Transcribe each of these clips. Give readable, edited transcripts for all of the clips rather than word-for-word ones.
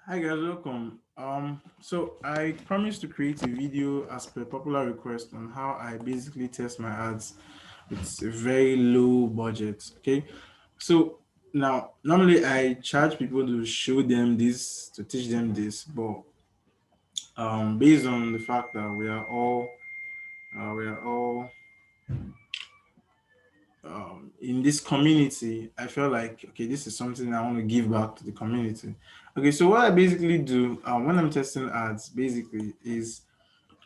Hi guys, welcome. So I promised to create a video as per popular request on how I basically test my ads with a very low budget. Okay, so now normally I charge people to show them this, to teach them this, but based on the fact that we are all in this community, I felt like okay, this is something I want to give back to the community. Okay, so what I basically do when I'm testing ads basically is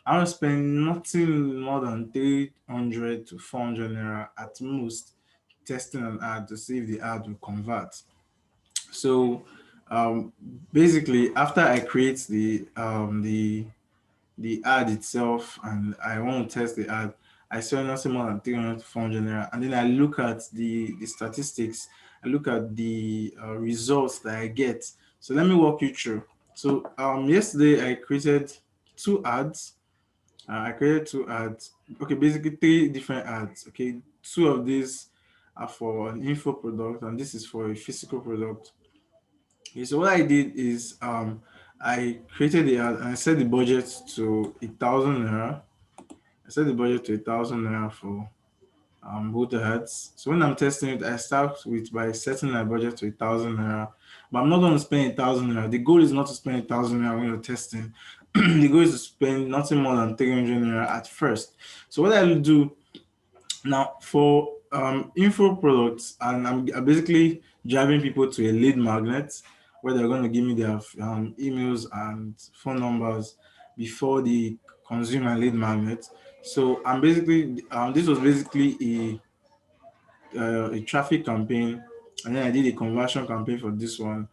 I want to spend nothing more than 300 to 400 naira at most testing an ad to see if the ad will convert. So um, basically, after I create the ad itself and I want to test the ad, I spend nothing more than 300 to 400 naira, and then I look at the statistics. I look at the results that I get. So let me walk you through. So yesterday I created two ads. I created two ads. Okay, basically three different ads. Okay, two of these are for an info product, and this is for a physical product. Okay, so what I did is I created the ad and I set the budget to 1,000 naira. I set the budget to 1,000 naira for both the ads. So when I'm testing it, I start with by setting my budget to 1,000 naira. But I'm not going to spend 1,000 naira. The goal is not to spend 1,000 naira when you're testing. The goal is to spend nothing more than 300 naira at first. So what I'll do now for info products, and I'm basically driving people to a lead magnet where they're going to give me their emails and phone numbers before they consume my lead magnet. So I'm basically this was basically a traffic campaign, and then I did a conversion campaign for this one,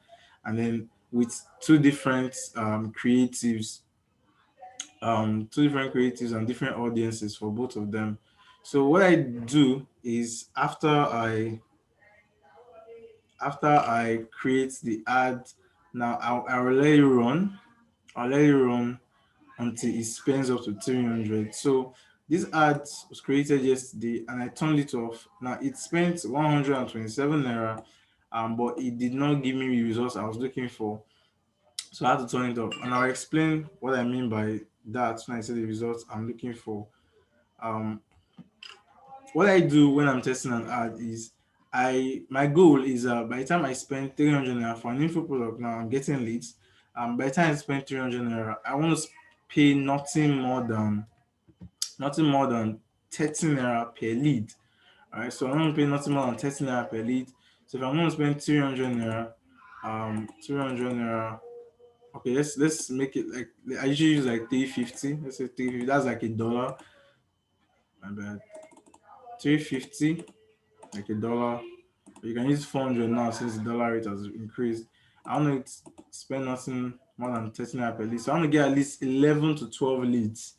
and then with two different creatives and different audiences for both of them. So what I do is after I create the ad, now I'll let it run. I'll let it run until it spends up to 300. So this ad was created yesterday and I turned it off. Now it spent 127 naira, but it did not give me the results I was looking for. So I had to turn it off. And I'll explain what I mean by that when I say the results I'm looking for. Um, what I do when I'm testing an ad is my goal is by the time I spend 300 naira for an info product, now I'm getting leads. By the time I spend 300 naira, I want to pay nothing more than 30 naira per lead. All right, so I'm going to pay nothing more than 30 naira per lead. So if I'm going to spend 300 naira, 300 naira. Okay, let's make it like I usually use like 350. Let's say 350. That's like $1. My bad. 350, like $1. You can use 400 now since the dollar rate has increased. I want to spend nothing more than 30 naira per lead. So I want to get at least 11 to 12 leads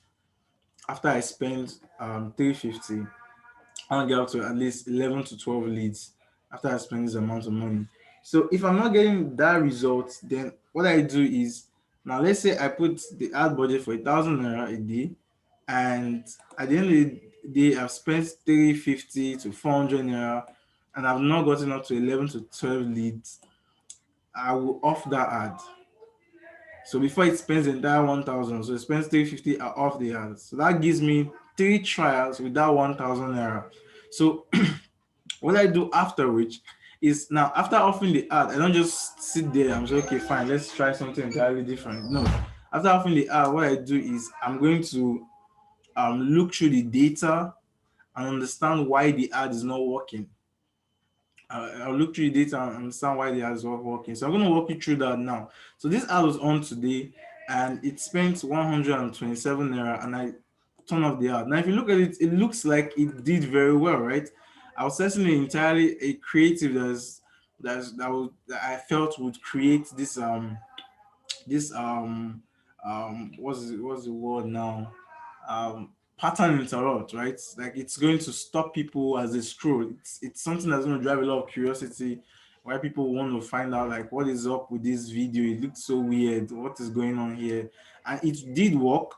after I spend 350. I want to get up to at least 11 to 12 leads after I spend this amount of money. So if I'm not getting that result, then what I do is now let's say I put the ad budget for 1,000 naira a day, and at the end of the day, I've spent 350 to 400 naira, and I've not gotten up to 11 to 12 leads. I will off that ad. So before it spends the entire 1,000, so it spends 350 off the ad. So that gives me three trials with that 1,000 naira. So what I do after which is now after offering the ad, I don't just sit there and say, okay, fine, let's try something entirely different. No. After offering the ad, what I do is I'm going to look through the data and understand why the ad is not working. I'll look through the data and understand why the ad is not working. So I'm going to walk you through that now. So this ad was on today and it spent 127 naira, and I turn off the ad. Now, if you look at it, it looks like it did very well, right? I was testing entirely a creative that I felt would create this what's the word now, pattern interrupt, right? Like it's going to stop people as they scroll. It's something that's going to drive a lot of curiosity, why people want to find out like what is up with this video. It looks so weird, what is going on here? And it did work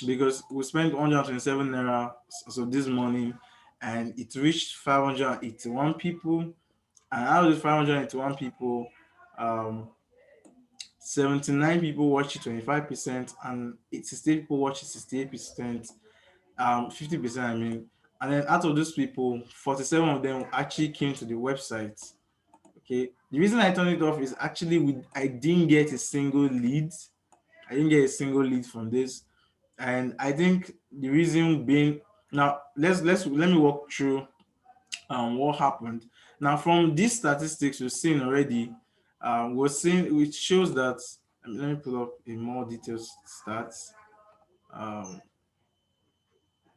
because we spent 127 naira so this morning, and it reached 581 people, and out of the 581 people, um 79 people watch it 25%, and 68 people watch it 68%, 50%, I mean. And then out of those people, 47 of them actually came to the website. Okay. The reason I turned it off is actually I didn't get a single lead. I didn't get a single lead from this. And I think the reason being, now let me walk through what happened. Now, from these statistics we've seen already, we're seeing, which shows that, let me pull up a more detailed stats. Um,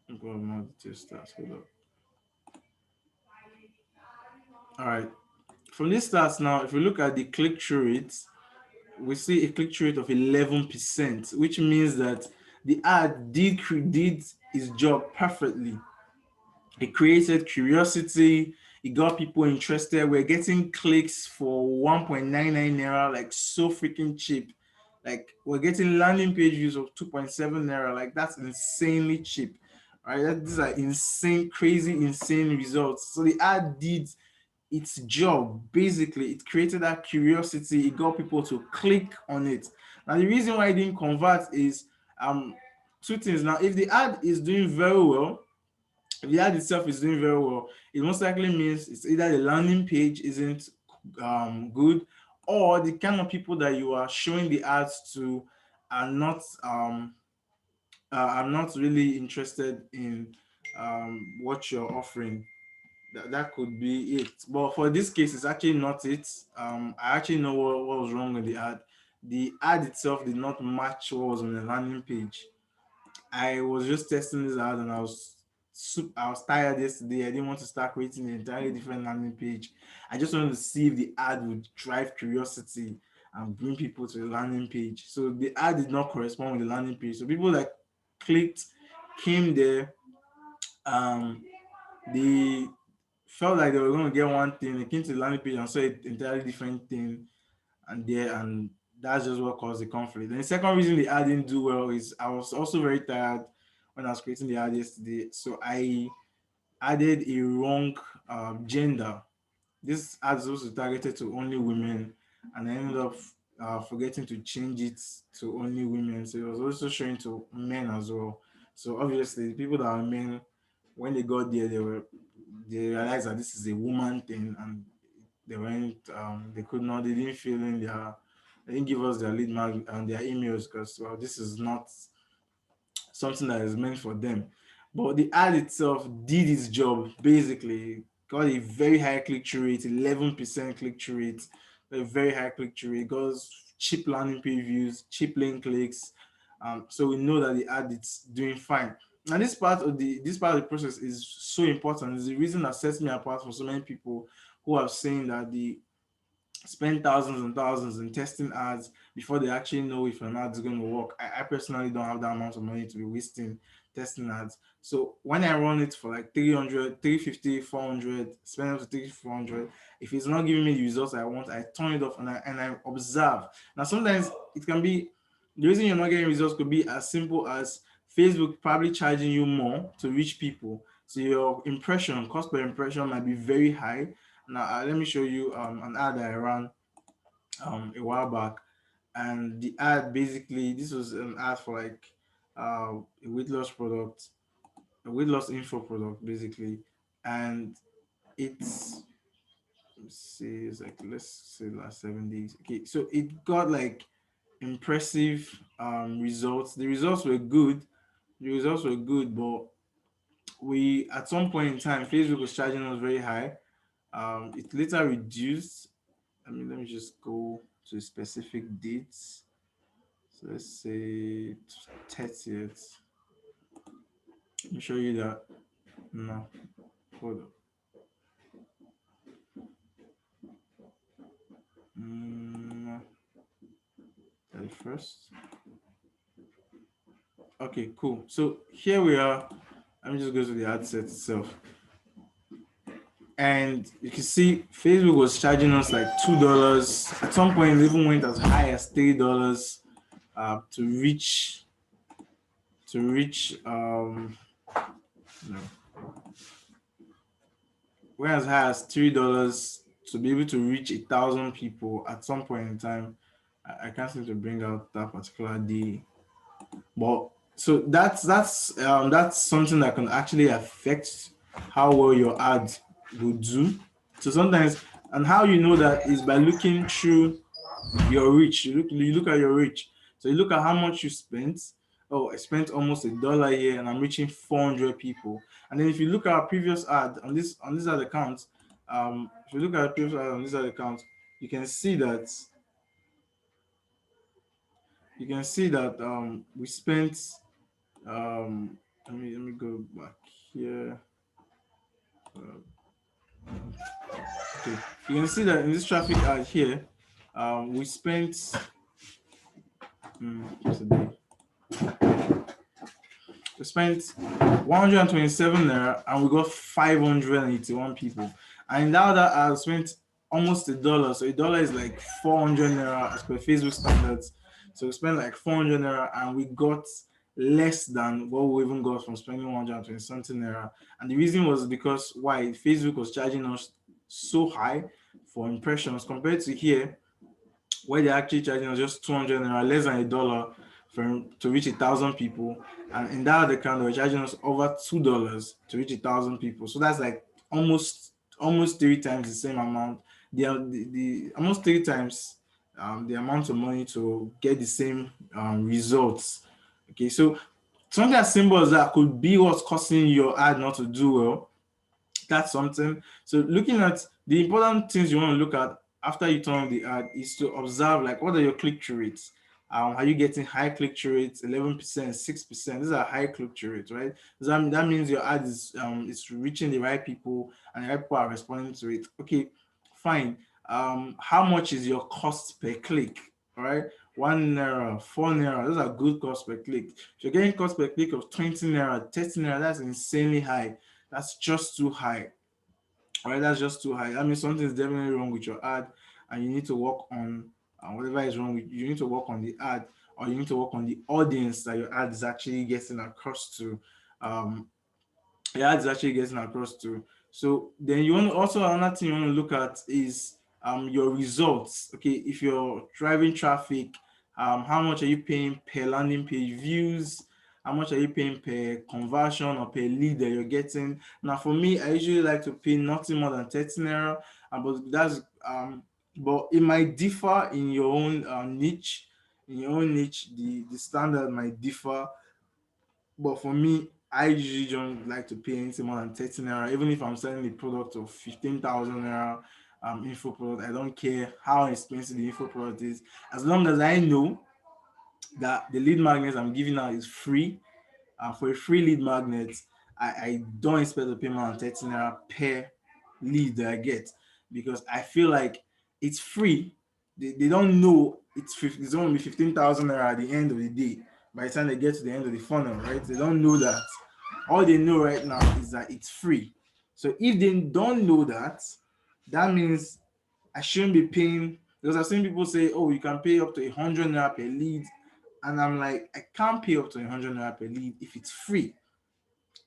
let me pull up more detailed stats. Hold up. All right. From these stats now, if we look at the click-through rates, we see a click-through rate of 11%, which means that the ad did its job perfectly. It created curiosity. It got people interested. We're getting clicks for 1.99 naira, like so freaking cheap. Like we're getting landing page views of 2.7 naira. Like that's insanely cheap. Right? These are insane, crazy, insane results. So the ad did its job. Basically, it created that curiosity. It got people to click on it. Now, the reason why it didn't convert is two things. Now, if the ad is doing very well, if the ad itself is doing very well, it most likely means it's either the landing page isn't good, or the kind of people that you are showing the ads to are not are not really interested in what you're offering. That could be it. But for this case, it's actually not it. I actually know what was wrong with the ad. The ad itself did not match what was on the landing page. I was just testing this out, and I was tired yesterday. I didn't want to start creating an entirely different landing page. I just wanted to see if the ad would drive curiosity and bring people to the landing page. So the ad did not correspond with the landing page. So people that clicked came there. They felt like they were going to get one thing. They came to the landing page and saw an entirely different thing, and that's just what caused the conflict. And the second reason the ad didn't do well is I was also very tired when I was creating the ad yesterday, so I added a wrong gender. This ad is also targeted to only women, and I ended up forgetting to change it to only women. So it was also showing to men as well. So obviously, the people that are men, when they got there, they realized that this is a woman thing, and they didn't fill in they didn't give us their lead mark and their emails, because well, this is not something that is meant for them. But the ad itself did its job. Basically got a very high click-through rate, 11% click-through rate, a very high click-through rate, got cheap landing page views, cheap link clicks. So we know that the ad is doing fine. And this part of the process is so important. It's the reason that sets me apart from so many people who have saying that the spend thousands and thousands in testing ads before they actually know if an ad is going to work. I personally don't have that amount of money to be wasting testing ads. So when I run it for like 300, 350, 400, spend up to 300, 400, if it's not giving me the results I want, I turn it off, and I observe. Now, sometimes it can be, the reason you're not getting results could be as simple as Facebook probably charging you more to reach people. So your impression, cost per impression might be very high. Now, let me show you an ad I ran a while back. And the ad, basically, this was an ad for like a weight loss product, a weight loss info product, basically. And it's, let's see, it's like, let's say last 7 days. Okay, so it got like impressive results. The results were good. The results were good, but we, at some point in time, Facebook was charging us very high. It later reduced. Let me just go to specific dates. So let's say 30th. Let me show you that. No, hold on. 31st. Okay, cool. So here we are. Let me just go to the ad set itself. And you can see Facebook was charging us like $2. At some point, it even went as high as $3 to reach no, went as high as $3 to be able to reach 1,000 people at some point in time. I can't seem to bring out that particular day. But so that's something that can actually affect how well your ad will do. So sometimes, and how you know that is by looking through your reach. You look at your reach. So you look at how much you spent. Oh, I spent almost $1 here, and I'm reaching 400 people. And then if you look at our previous ad on this ad account, if you look at our previous ad on this ad account, you can see that we spent let me go back here. Uh, okay, you can see that in this traffic ad here, we spent today we spent 127 naira and we got 581 people. And in that other ad, we spent almost $1. So $1 is like 400 naira as per Facebook standards. So we spent like 400 naira and we got less than what we even got from spending 120 something naira. And the reason was because why Facebook was charging us so high for impressions compared to here where they're actually charging us just 200 naira, less than $1 to reach 1,000 people. And in that other account, they were charging us over $2 to reach 1,000 people. So that's like almost 3 times the same amount. The almost 3 times the amount of money to get the same results. Okay, so something as simple as that could be what's causing your ad not to do well. That's something. So looking at the important things you want to look at after you turn on the ad is to observe like what are your click-through rates. Are you getting high click-through rates, 11%, 6%? These are high click-through rates, right? So that means your ad is reaching the right people and the right people are responding to it. Okay, fine. How much is your cost per click? All right, 1 naira, 4 naira. Those are good cost per click. If you're getting cost per click of 20 naira, 30 naira, that's insanely high. That's just too high. All right, that's just too high. That means something is definitely wrong with your ad, and you need to work on whatever is wrong with you. Need to work on the ad, or you need to work on the audience that your ad is actually getting across to. Um, your ad is actually getting across to. So then you want to also another thing you want to look at is your results. Okay, if you're driving traffic, how much are you paying per landing page views? How much are you paying per conversion or per lead that you're getting? Now, for me, I usually like to pay nothing more than 30 naira, but it might differ in your own niche. In your own niche, the standard might differ, but for me, I usually don't like to pay anything more than 30 naira, even if I'm selling a product of 15,000 naira info product. I don't care how expensive the info product is, as long as I know that the lead magnets I'm giving out is free. For a free lead magnet, I don't expect to pay more than 30 naira per lead that I get, because I feel like it's free. They don't know it's only be 15,000 naira at the end of the day by the time they get to the end of the funnel, right? They don't know that. All they know right now is that it's free. So if they don't know that, that means I shouldn't be paying, because I've seen people say, oh, you can pay up to 100 naira per lead. And I'm like, I can't pay up to 100 naira per lead if it's free,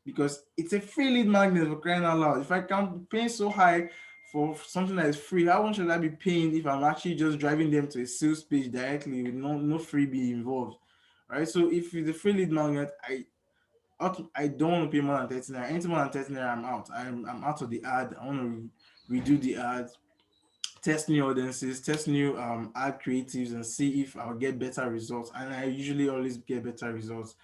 because it's a free lead magnet, for crying out loud. If I can't pay so high for something that is free, how much should I be paying if I'm actually just driving them to a sales page directly with no freebie involved? Right. So if it's a free lead magnet, I don't want to pay more than 30 naira. Anything more than 30 naira, I'm out. I'm out of the ad. I want to redo the ad, test new audiences, test new ad creatives, and see if I'll get better results. And I usually always get better results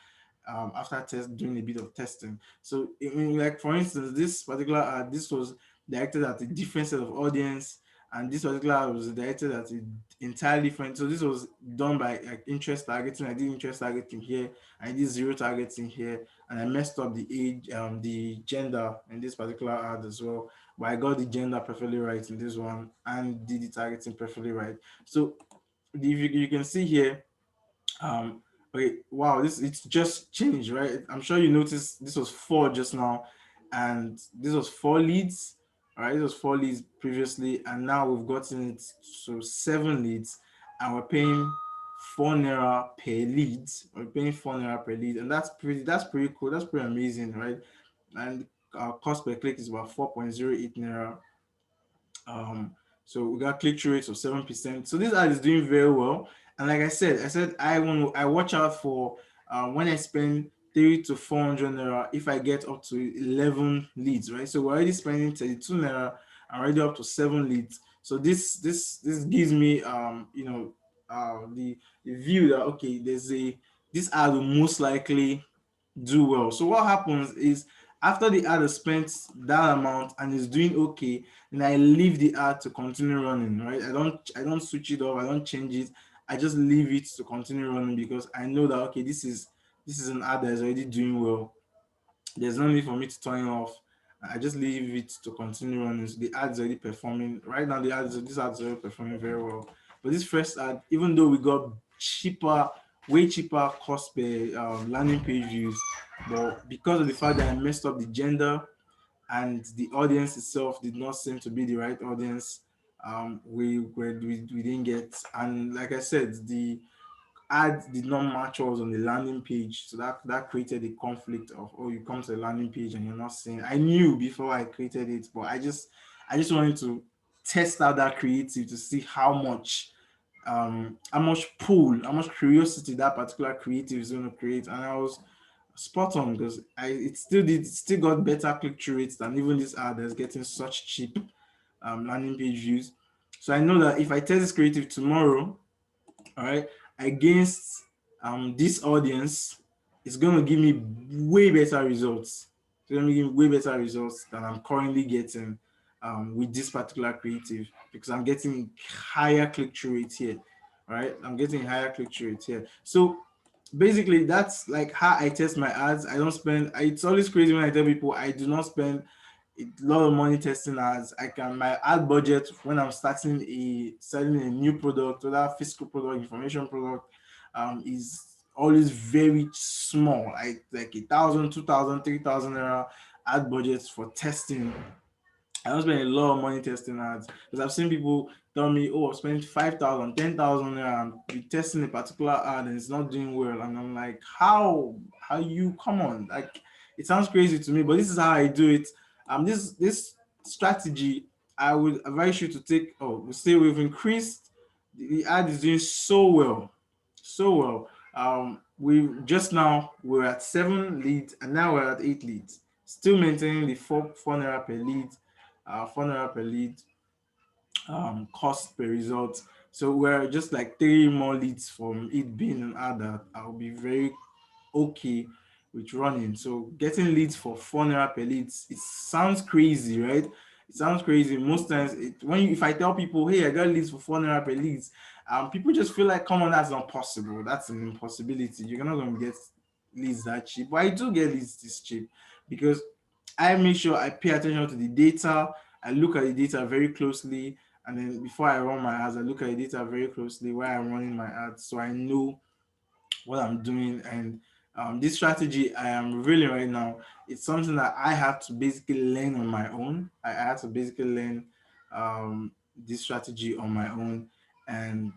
after doing a bit of testing. So, I mean, like for instance, this particular ad, this was directed at a different set of audience, and this particular ad was directed at an entirely different. So this was done by like interest targeting. I did interest targeting here, I did zero targeting here, and I messed up the age, the gender in this particular ad as well. But I got the gender perfectly right in this one, and did the targeting perfectly right. So you can see here, um, wait, wow, this it's just changed, right? I'm sure you noticed this was 4 just now, and this was 4 leads. All right, this was 4 leads previously, and now we've gotten it to 7 leads, and we're paying 4 naira per lead. We're paying 4 naira per lead, and that's pretty cool. That's pretty amazing, right? And our cost per click is about 4.08 naira. Um, so we got click through rates of 7%. So this ad is doing very well. And like I said I watch out for when I spend 3 to 400 naira, if I get up to 11 leads, right? So we're already spending 32 naira, I'm already up to 7 leads. So this gives me the view that okay, there's a this ad will most likely do well. So what happens is after the ad has spent that amount and is doing okay, then I leave the ad to continue running, right? I don't switch it off, I don't change it. I just leave it to continue running because I know that okay, this is an ad that is already doing well. There's no need for me to turn it off. I just leave it to continue running. So the ad's already performing. Right now, this ad's already performing very well. But this first ad, even though we got cheaper, way cheaper cost per landing page views, but because of the fact that I messed up the gender and the audience itself did not seem to be the right audience, we didn't get. And like I said, the ad did not match us on the landing page, so that created a conflict of, oh, you come to the landing page and you're not seeing. I knew before I created it, but I just wanted to test out that creative to see how much curiosity that particular creative is going to create. And I was spot on because it still got better click-through rates than even this ad that's getting such cheap landing page views. So I know that if I test this creative tomorrow, all right, against this audience, it's going to give me way better results. It's going to give me way better results than I'm currently getting with this particular creative, because I'm getting higher click-through rate here. All right, I'm getting higher click-through rate here. So basically that's like how I test my ads. I don't spend, it's always crazy when I tell people I do not spend a lot of money testing ads. I can, my ad budget when I'm selling a new product, whether physical product, information product, is always very small, like 1,000, 2,000, 3,000 naira ad budgets for testing. I don't spend a lot of money testing ads because I've seen people tell me, "Oh, I've spent 5,000, 10,000 there and be testing a particular ad and it's not doing well." And I'm like, "How? How you come on?" Like, it sounds crazy to me, but this is how I do it. This strategy, I would advise you to take. Oh, we say we've increased. The ad is doing so well, so well. We just now we're at 7 leads and now we're at 8 leads. Still maintaining the four naira per lead, 4 naira per lead cost per result. So we're just like 3 more leads from it being an ad that I'll be very okay with running. So getting leads for 4 naira per leads, it sounds crazy, right? It sounds crazy. Most times, if I tell people, "Hey, I got leads for 4 naira per leads," people just feel like, "Come on, that's not possible. That's an impossibility. You're not going to get leads that cheap." But I do get leads this cheap because I make sure I pay attention to the data. I look at the data very closely, and then before I run my ads, I look at the data very closely while I'm running my ads, so I know what I'm doing. And this strategy I am revealing right now, it's something that I have to basically learn on my own. I had to basically learn this strategy on my own, and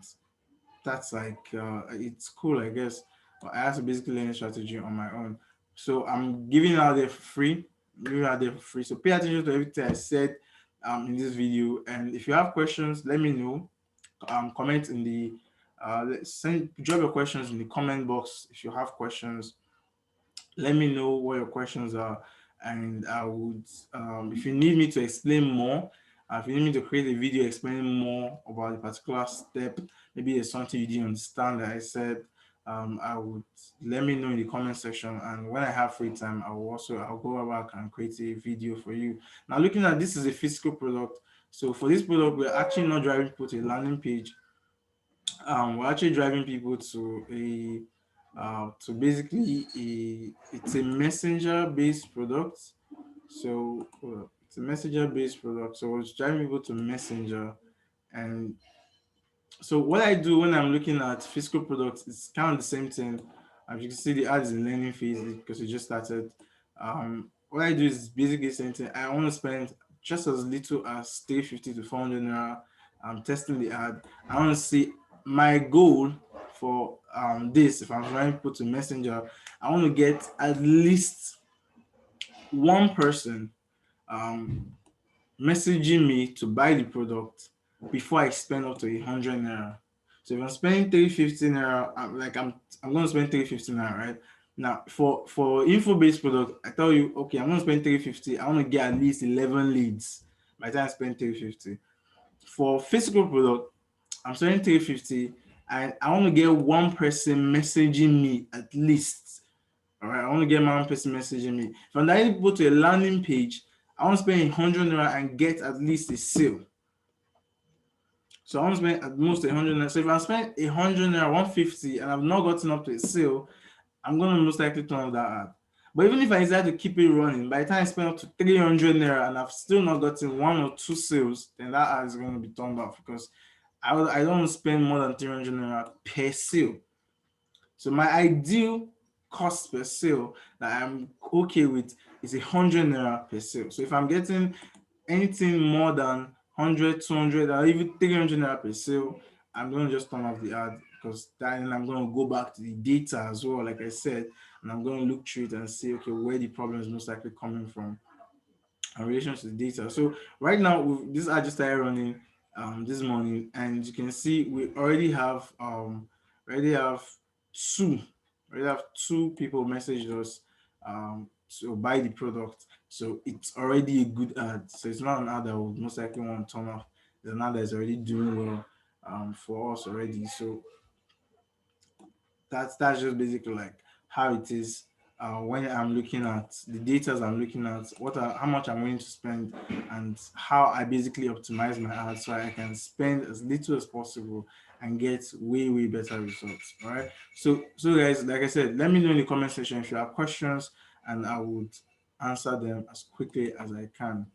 that's like it's cool, I guess. But I have to basically learn a strategy on my own. So I'm giving it out there for free. Giving it out there for free. So pay attention to everything I said in this video. And if you have questions, let me know. Comment in the drop your questions in the comment box if you have questions. Let me know what your questions are, and I would, if you need me to explain more, if you need me to create a video explaining more about a particular step, maybe there's something you didn't understand that I said, I would, let me know in the comment section, and when I have free time, I'll go back and create a video for you. Now, looking at this is a physical product. So for this product, we're actually not driving people to a landing page. We're actually driving people to basically it's a messenger based product. So it's a messenger based product. So it's driving people to messenger. And so what I do when I'm looking at physical products, it's kind of the same thing. As you can see, the ad is in learning phase because it just started. What I do is basically the same thing. I want to spend just as little as 350 to 400 naira. I'm testing the ad. I want to see my goal for this. If I'm trying to put a messenger, I want to get at least one person um, messaging me to buy the product before I spend up to 100 naira. So if I'm spending 350 naira, I'm going to spend 350 naira, right? Now for info based product, I tell you, okay, I'm going to spend 350. I want to get at least 11 leads by the time I spend 350. For physical product, I'm spending 350 and I want to get one person messaging me at least. All right, I want to get one person messaging me. If I'm directing people to a landing page, I want to spend 100 naira and get at least a sale. So I want to spend at most 100 naira. So if I spend 100 naira, 150, and I've not gotten up to a sale, I'm going to most likely turn off that ad. But even if I decide to keep it running, by the time I spend up to 300 naira and I've still not gotten one or two sales, then that ad is going to be turned off because I don't spend more than 300 naira per sale. So my ideal cost per sale that I'm okay with is 100 naira per sale. So if I'm getting anything more than 100, 200, or even 300 naira per sale, I'm going to just turn off the ad because then I'm going to go back to the data as well, like I said, and I'm going to look through it and see, okay, where the problem is most likely coming from in relation to the data. So right now, this ad just started running this morning, and you can see we already have two, already have two people messaged us to buy the product. So it's already a good ad. So it's not an ad that would most likely want to turn off. It's an ad that is already doing well for us already. So that's just basically like how it is when I'm looking at the data I'm looking at how much I'm willing to spend and how I basically optimize my ads so I can spend as little as possible and get way better results. All right. So guys, like I said, let me know in the comment section if you have questions and I would answer them as quickly as I can.